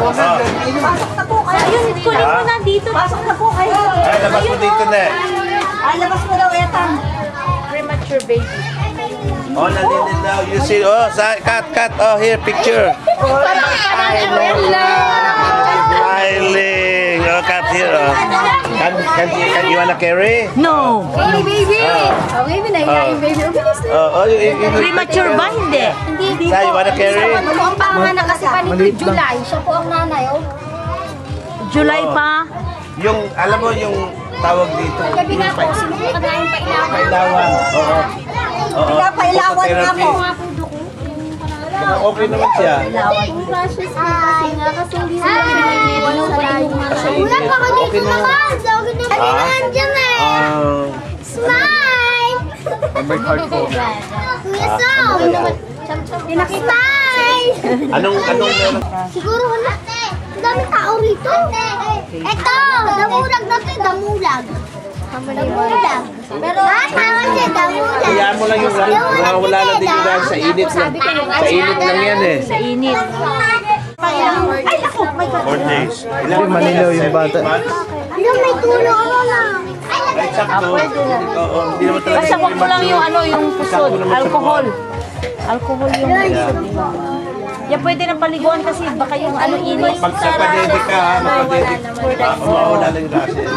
Pasok na po kayo. Ayun, kunin mo na dito. Pasok na po kayo. Ay, labas mo dito na. Ay, labas mo daw etang. Premature baby. Oh, nandito daw. You see, oh, cut. Oh, here, picture. Smiling. Oh, cut here. Oh. Can you wanna carry? No. Baby! Oh, baby na yung baby. Premature ba? Hindi. Hindi Say, you wanna carry? Ang panganak kasi pa nito, July. Siya po ang nanay, oh. July pa. Yung, alam mo yung tawag dito. Gabi na po, sino po kadaing pailawan? Pailawan. Oo. Oo. Pailawan nga po. Mukhang okay naman siya. Precious po kasi nga, kasi hindi sila pinag-iwan sa layo. Ulan pa ka dito naman! Sawagin na naman dyan eh! Smile! May card po. Kuya Sam! Smile! Anong meron? Siguro wala. Ang daming tao rito. Eto! Damulag na to, damulag. Damulag. Pero tawag siya, damulag. Hayaan mo lang yung wala lang din yung dahil sa init lang. Sa init lang yan eh. Sa init. Ay, ako. 4 days. Hindi, manilaw yung bata. Ano, may tulong ako lang. Ay, sakto. Oo, hindi naman talaga. Pasakot mo lang yung ano, yung pusod. Alcohol. Alcohol yung yan pwede ng paliguan kasi baka yung ano init. Pag nagpa-dedic ka, mawawala lang yung rashes.